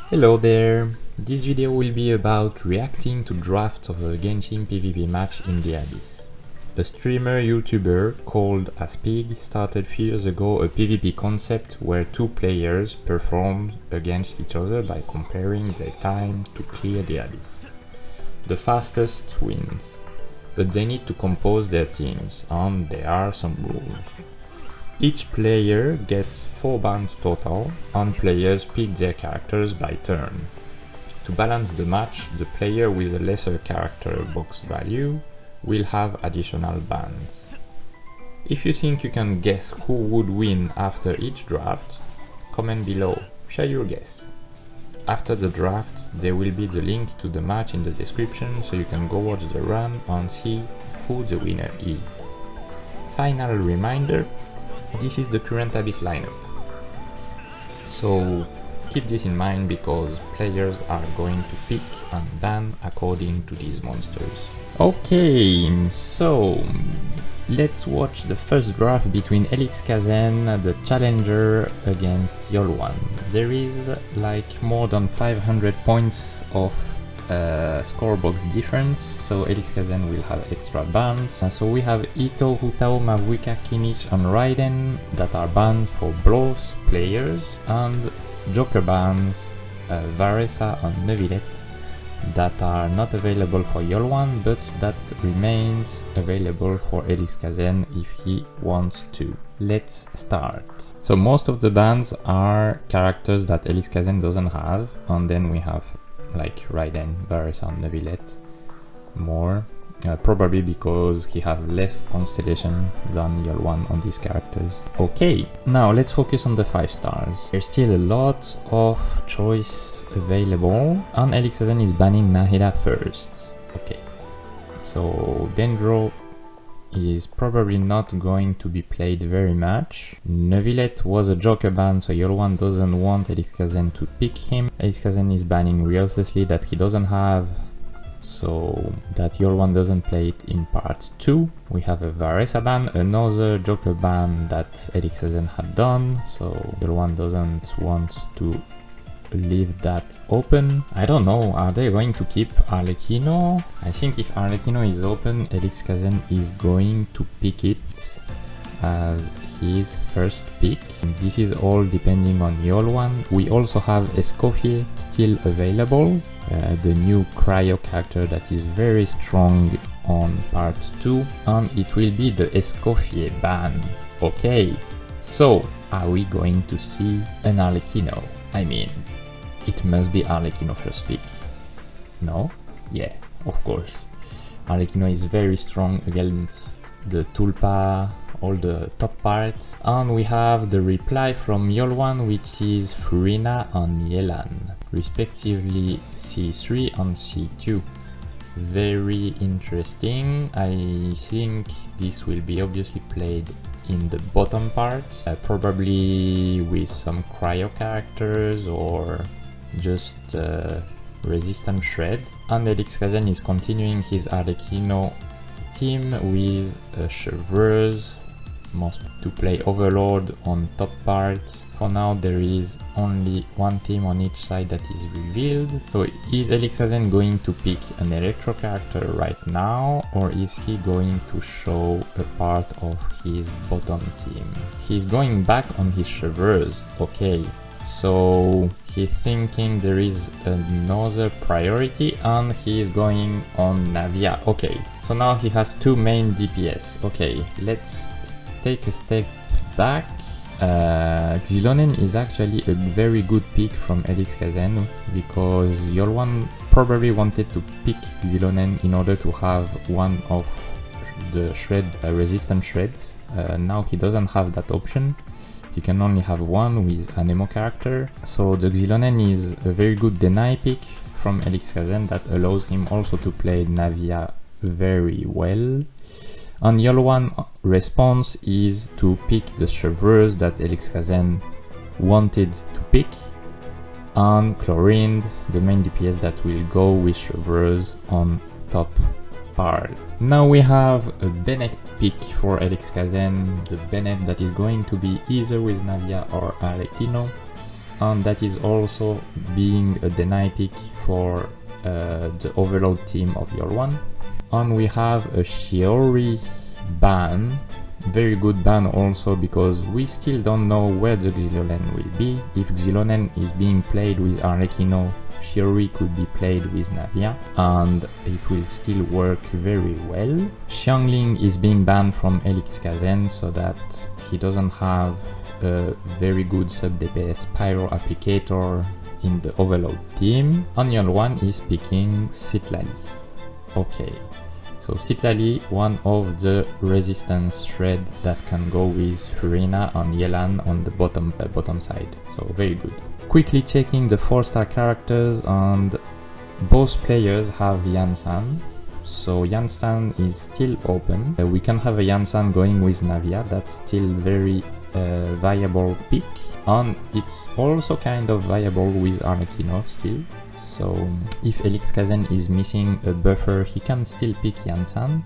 Hello there! This video will be about reacting to drafts of a Genshin PvP match in the Abyss. A streamer YouTuber called Aspig started few years ago a PvP concept where two players perform against each other by comparing their time to clear the Abyss. The fastest wins, but they need to compose their teams and there are some rules. Each player gets 4 bans total, and players pick their characters by turn. To balance the match, the player with a lesser character box value will have additional bans. If you think you can guess who would win after each draft, comment below, share your guess. After the draft, there will be the link to the match in the description so you can go watch the run and see who the winner is. Final reminder, this is the current Abyss lineup, so keep this in mind because players are going to pick and ban according to these monsters. Okay, so let's watch the first draft between Elix Kazen, the challenger, against Yolwan. There is like more than 500 points of scorebox difference, so Elix Kazen will have extra bans. So we have Ito, Hutao, Mavuika, Kinich and Raiden that are banned for both players, and Joker bans Varesa and Neuvillette that are not available for Yolwan but that remains available for Elix Kazen if he wants to. Let's start. So most of the bans are characters that Elix Kazen doesn't have, and then we have like Raiden, Varesa and Neuvillette more, probably because he have less constellation than Yolwan on these characters. Okay, now let's focus on the 5 stars. There's still a lot of choice available, and Elix Kazen is banning Nahida first. Okay, so Dendro is probably not going to be played very much. Neuvillette was a Joker ban, so Yolwan doesn't want Elix Kazen to pick him. Elix Kazen is banning Ruthlessly that he doesn't have, so that Yolwan doesn't play it in part 2. We have a Varesa ban, another Joker ban that Elix Kazen had done, so Yolwan doesn't want to leave that open. I don't know, are they going to keep Arlecchino? I think if Arlecchino is open, Elix Kazen is going to pick it as his first pick. And this is all depending on Yolwan. We also have Escoffier still available, the new cryo character that is very strong on part 2, and it will be the Escoffier ban. Okay, so are we going to see an Arlecchino? I mean, it must be Arlecchino first pick. No? Yeah, of course. Arlecchino is very strong against the Tulpa, all the top parts. And we have the reply from Yolwan, which is Furina and Yelan, respectively C3 and C2. Very interesting. I think this will be obviously played in the bottom part, probably with some cryo characters or just resistant shred. And Elix Kazen is continuing his Arlecchino team with Chevreuse, most to play Overlord on top parts. For now there is only one team on each side that is revealed. So is Elix Kazen going to pick an Electro character right now, or is he going to show a part of his bottom team? He's going back on his Chevreuse. Okay, so he's thinking there is another priority and he is going on Navia. Okay, so now he has 2 main DPS. Okay, let's take a step back. Xilonen is actually a very good pick from Elix Kazen because Yolwan probably wanted to pick Xilonen in order to have one of the shred, resistant shred. Now he doesn't have that option. He can only have one with an Nemo character. So the Xilonen is a very good deny pick from Elix Kazen that allows him also to play Navia very well. And Yolwan response is to pick the Chevreuse that Elix Kazen wanted to pick, and Chlorinde, the main DPS that will go with Chevreuse on top part. Now we have a Bennett pick for Elix Kazen, the Bennett that is going to be either with Navia or Arlecchino. and that is also being a deny pick for the overload team of Year 1. And we have a Shiori ban, very good ban also because we still don't know where the Xilonen will be. If Xilonen is being played with Arlecchino, Shiori could be played with Navia and it will still work very well. Xiangling is being banned from Elix Kazen so that he doesn't have a very good sub DPS pyro applicator in the overload team. Onion 1 is picking Citlali. Okay, so Citlali, one of the resistance shred that can go with Furina and Yelan on the bottom side, so very good. Quickly checking the 4-star characters, and both players have Yansan, so Yansan is still open. We can have a Yansan going with Navia, that's still very viable pick, and it's also kind of viable with Arlecchino still. So if Elix Kazen is missing a buffer, he can still pick Yansan,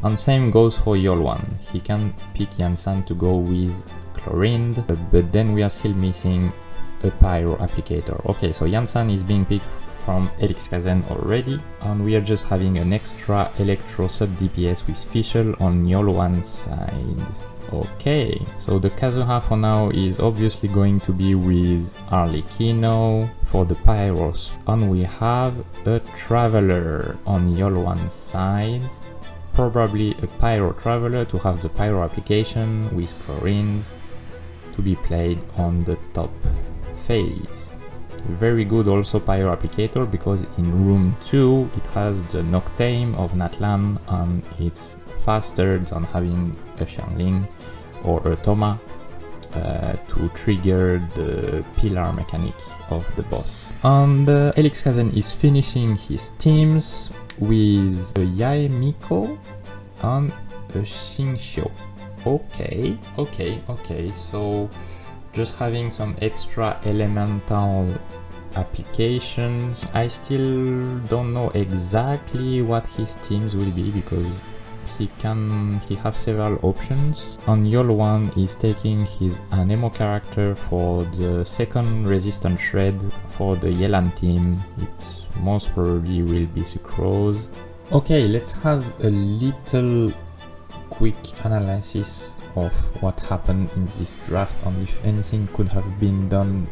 and same goes for Yol1. He can pick Yansan to go with Chlorind, but then we are still missing a pyro applicator. Okay, so Yansan is being picked from Elix Kazen already, and we are just having an extra electro sub DPS with Fischl on Yol1's side. Okay, so the Kazuha for now is obviously going to be with Arlecchino for the Pyros, and we have a Traveler on Yol1's side, probably a Pyro Traveler to have the Pyro application with Chlorind to be played on the top phase. Very good also Pyro applicator because in room 2 it has the Noctame of Natlan and it's faster than having a Xiangling or a Toma to trigger the pillar mechanic of the boss. And Elix Kazen is finishing his teams with a Yaemiko and a Xingqiu. Okay, so just having some extra elemental applications. I still don't know exactly what his teams will be because he have several options. And Yol1 is taking his Anemo character for the second resistant shred for the Yelan team. It most probably will be Sucrose. Okay, let's have a little quick analysis of what happened in this draft and if anything could have been done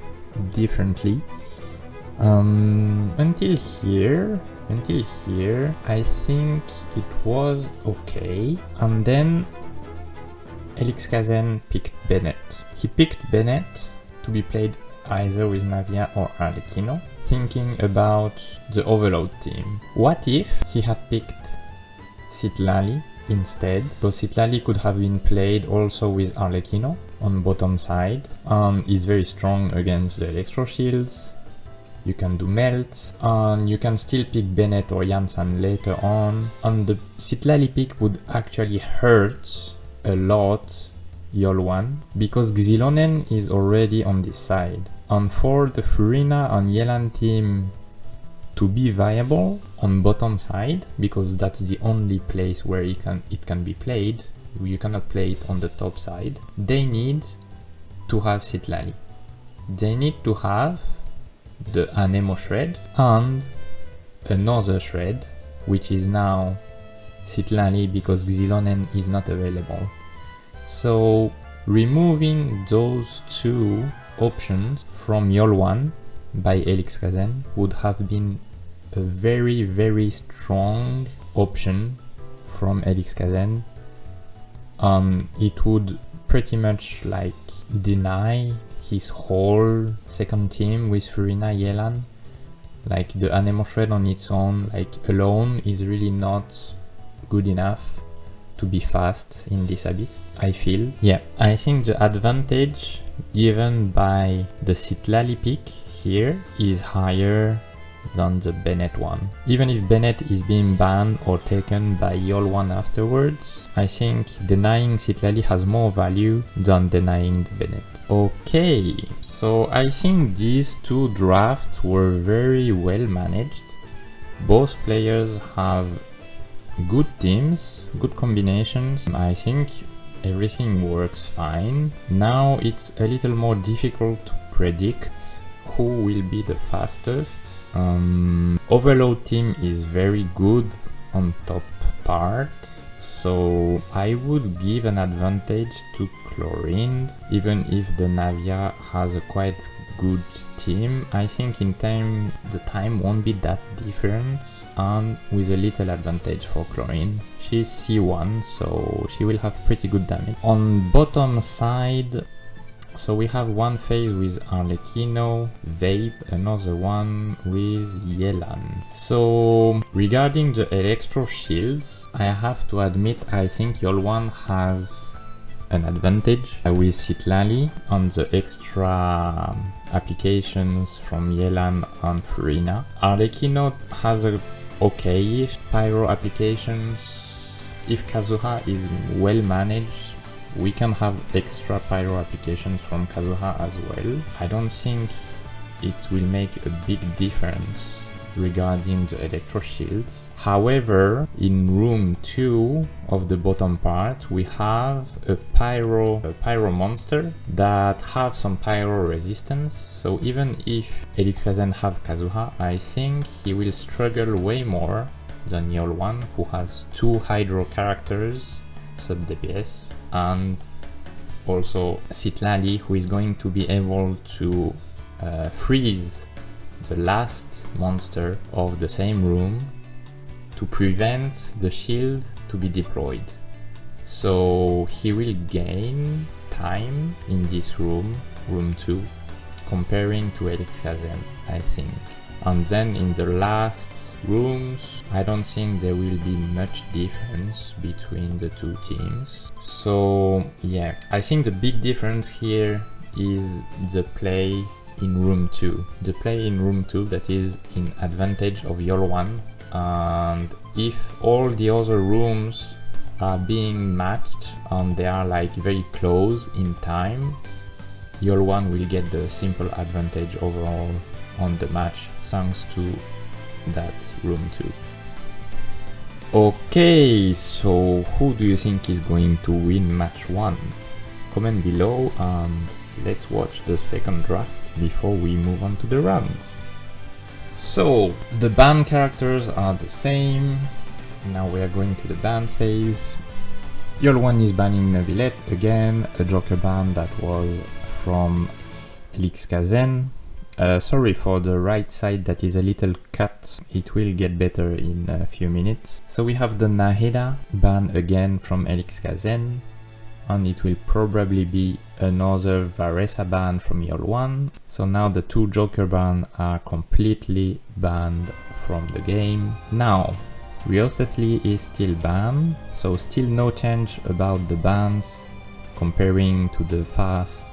differently. Until here, I think it was okay. And then Elix Kazen picked Bennett. He picked Bennett to be played either with Navia or Arlecchino, thinking about the overload team. What if he had picked Citlali instead? Because Citlali could have been played also with Arlecchino on bottom side, and is very strong against the electro shields. You can do melts, and you can still pick Bennett or Yansan later on, and the Citlali pick would actually hurt a lot Yol1 because Xilonen is already on this side. And for the Furina and Yelan team to be viable on bottom side, because that's the only place where it can be played, you cannot play it on the top side, they need to have Citlali. They need to have the Anemo shred and another shred, which is now Citlali because Xilonen is not available. So removing those two options from Yol1 by Elix Kazen would have been a very, very strong option from Elix Kazen. It would pretty much like deny his whole second team with Furina Yelan. Like the Anemo shred on its own, like alone, is really not good enough to be fast in this abyss, I feel. Yeah, I think the advantage given by the Citlali pick here is higher than the Bennett one. Even if Bennett is being banned or taken by Yol1 afterwards, I think denying Citlali has more value than denying the Bennett. Okay, so I think these two drafts were very well managed. Both players have good teams, good combinations. I think everything works fine. Now it's a little more difficult to predict who will be the fastest. Overload team is very good on top part, so I would give an advantage to Chlorine, even if the Navia has a quite good team. I think in time the time won't be that different, and with a little advantage for Chlorine. She's C1, so she will have pretty good damage. On bottom side, so we have one phase with Arlecchino, Vape, another one with Yelan. So regarding the Electro Shields, I have to admit I think Yolwan has an advantage with Citlali on the extra applications from Yelan and Furina. Arlecchino has a okay-ish pyro applications. If Kazuha is well managed, we can have extra pyro applications from Kazuha as well. I don't think it will make a big difference regarding the electro shields. However, in room 2 of the bottom part, we have a pyro monster that have some pyro resistance. So even if Elixkazen have Kazuha, I think he will struggle way more than Yolwan, who has 2 hydro characters sub DPS, and also Citlali, who is going to be able to freeze the last monster of the same room to prevent the shield to be deployed. So he will gain time in this room 2, comparing to Elixkazen, I think. And then in the last rooms, I don't think there will be much difference between the two teams. So yeah, I think the big difference here is the play in room 2. The play in room 2 that is in advantage of Yolwan, and if all the other rooms are being matched and they are like very close in time, Yolwan will get the simple advantage overall on the match thanks to that room 2. Okay, so who do you think is going to win match 1? Comment below and let's watch the second draft before we move on to the rounds. So the ban characters are the same. Now we are going to the ban phase. Yolwan is banning Neuvillette again, a Joker ban that was from Elixkazen. Sorry for the right side that is a little cut, it will get better in a few minutes. So we have the Nahida ban again from Elixkazen, and it will probably be another Varesa ban from Yolwan. So now the 2 Joker ban are completely banned from the game. Now, Ryothesli is still banned, so still no change about the bans comparing to the first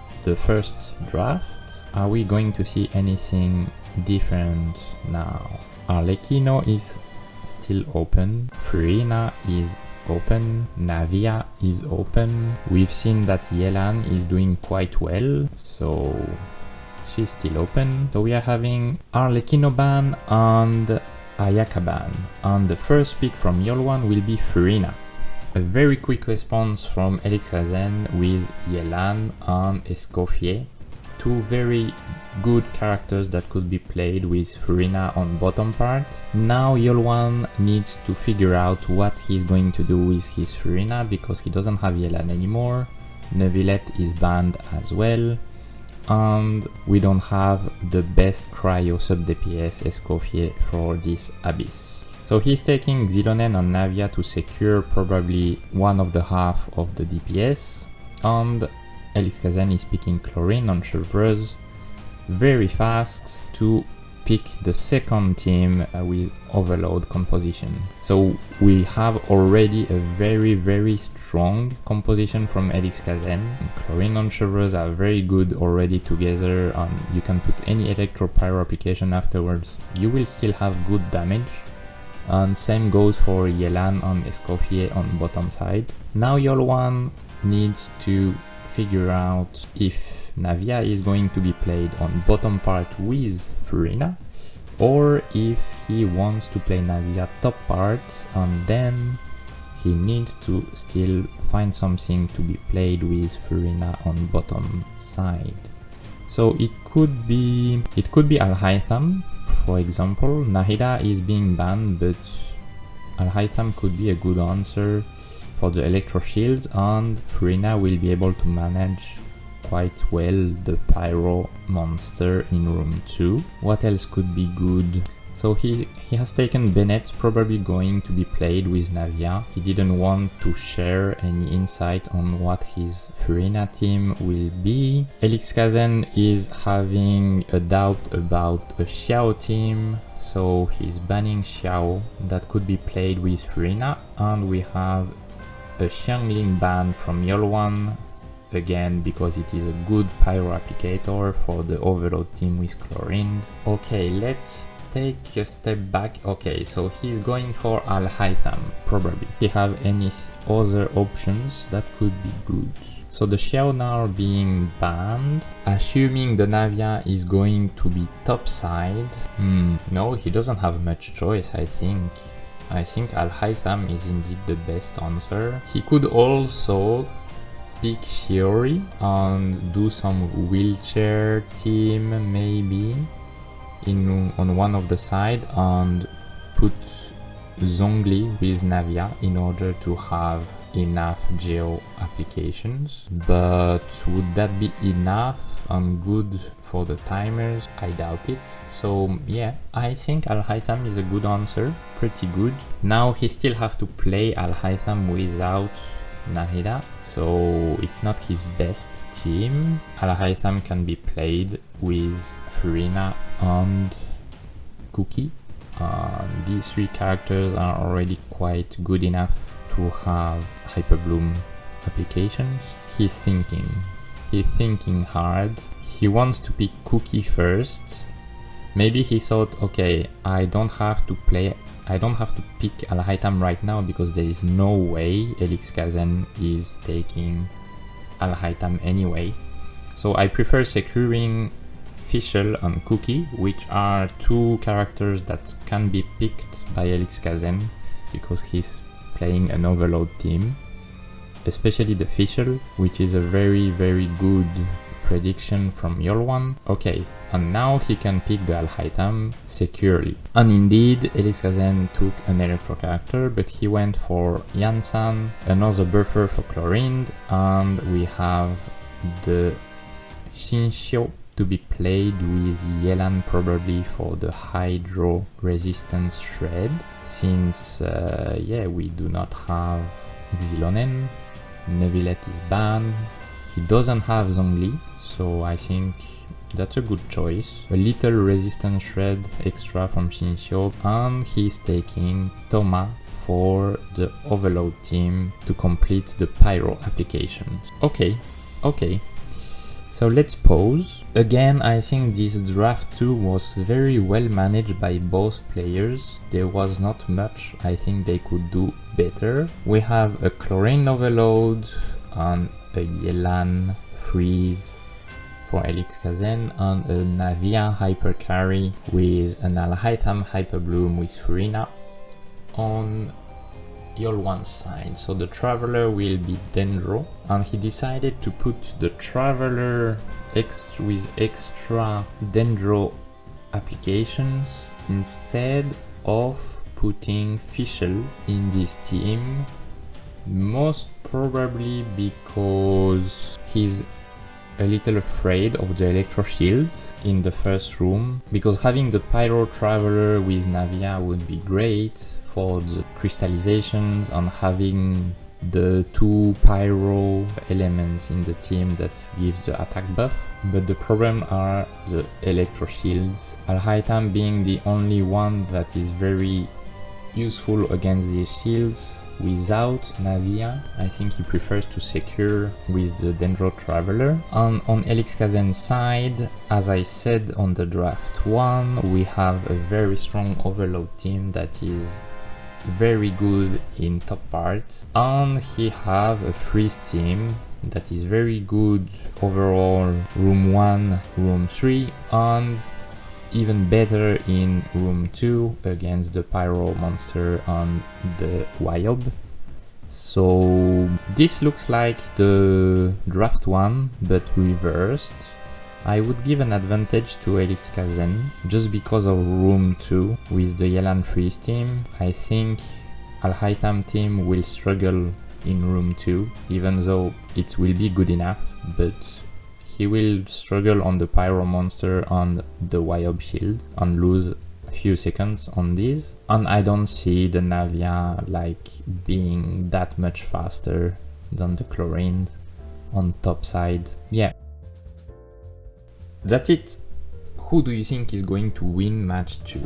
draft. Are we going to see anything different now? Arlecchino is still open, Furina is open, Navia is open. We've seen that Yelan is doing quite well, so she's still open. So we are having Arlecchino ban and Ayaka ban, and the first pick from Yolwan will be Furina. A very quick response from Elixkazen with Yelan and Escoffier. 2 very good characters that could be played with Furina on bottom part. Now Yolwan needs to figure out what he's going to do with his Furina, because he doesn't have Yelan anymore. Neuvillette is banned as well, and we don't have the best cryo sub DPS Escoffier for this Abyss. So he's taking Xilonen and Navia to secure probably one of the half of the DPS, and Elixkazen is picking Chlorine on Chevreuse very fast to pick the second team with Overload composition. So we have already a very strong composition from Elixkazen. Chlorine and Chevreuse are very good already together, and you can put any Electro Pyro application afterwards, you will still have good damage. And same goes for Yelan and Escoffier on bottom side. Now Yolwan needs to figure out if Navia is going to be played on bottom part with Furina, or if he wants to play Navia top part, and then he needs to still find something to be played with Furina on bottom side. So it could be Al-Haytham, for example. Nahida is being banned, but Al-Haytham could be a good answer for the electro shields, and Furina will be able to manage quite well the pyro monster in room 2. What else could be good? So he has taken Bennett, probably going to be played with Navia. He didn't want to share any insight on what his Furina team will be. Elixkazen is having a doubt about a Xiao team, so he's banning Xiao. That could be played with Furina, and we have a Xiangling ban from Yolwan, again because it is a good pyro applicator for the overload team with Chlorine. Okay, let's take a step back. Okay, so he's going for Al-Haytham, probably. If you have any other options, that could be good. So the Xiao now being banned, assuming the Navia is going to be topside. No, he doesn't have much choice, I think. I think Al-Haytham is indeed the best answer. He could also pick Shiori and do some wheelchair team maybe on one of the side, and put Zhongli with Navia in order to have enough geo applications. But would that be enough and good for the timers? I doubt it. So yeah, I think Al-Haytham is a good answer, pretty good. Now he still have to play Al-Haytham without Nahida, so it's not his best team. Al-Haytham can be played with Furina and Cookie. These three characters are already quite good enough to have Hyperbloom applications. He's thinking hard. He wants to pick Cookie first. Maybe he thought, okay, I don't have to pick Al-Haytham right now because there is no way Elixkazen is taking Al-Haytham anyway. So I prefer securing Fischl and Cookie, which are two characters that can be picked by Elixkazen because he's playing an overload team. Especially the Fischl, which is a very, very good prediction from Yolwan. Okay, and now he can pick the Al-Haytham securely. And indeed, Elixkazen took an electro character, but he went for Yansan, another buffer for Chlorine, and we have the Xinxiu to be played with Yelan, probably for the hydro resistance shred, since yeah, we do not have Xilonen. Neuvillette is banned. He doesn't have Zhongli, so I think that's a good choice. A little resistance shred extra from Xinxiu, and he's taking Toma for the overload team to complete the pyro applications. Okay. So let's pause. Again, I think this draft 2 was very well managed by both players. There was not much I think they could do better. We have a Chlorine overload and a Yelan freeze for Elixkazen, and a Navia hyper carry with an Al-Haytham hyperbloom with Furina on Yolwan's side. So the Traveler will be Dendro, and he decided to put the Traveler with extra Dendro applications instead of putting Fischl in this team, most probably because he's a little afraid of the electro shields in the first room, because having the Pyro Traveler with Navia would be great for the crystallizations, and having the two pyro elements in the team that gives the attack buff. But the problem are the electro shields. Al-Haytham being the only one that is very useful against these shields. Without Navia, I think he prefers to secure with the Dendro Traveler. And on Elixkazen's side, as I said on the draft 1, we have a very strong overload team that is very good in top part, and he have a freeze team that is very good overall room 1, room 3, and even better in room 2 against the pyro monster and the Wyob. So this looks like the draft 1 but reversed. I would give an advantage to Elix Kazen just because of room 2 with the Yelan Freeze team. I think Al-Haytham team will struggle in room 2, even though it will be good enough, but he will struggle on the Pyro monster and the Wyob shield and lose a few seconds on these. And I don't see the Navia like being that much faster than the Chlorine on top side. Yeah. That's it. Who do you think is going to win match 2?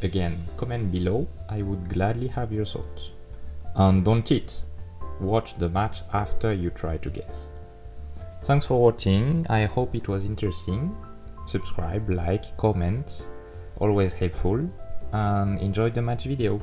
Again, comment below, I would gladly have your thoughts. And don't cheat, watch the match after you try to guess. Thanks for watching, I hope it was interesting. Subscribe, like, comment, always helpful, and enjoy the match video.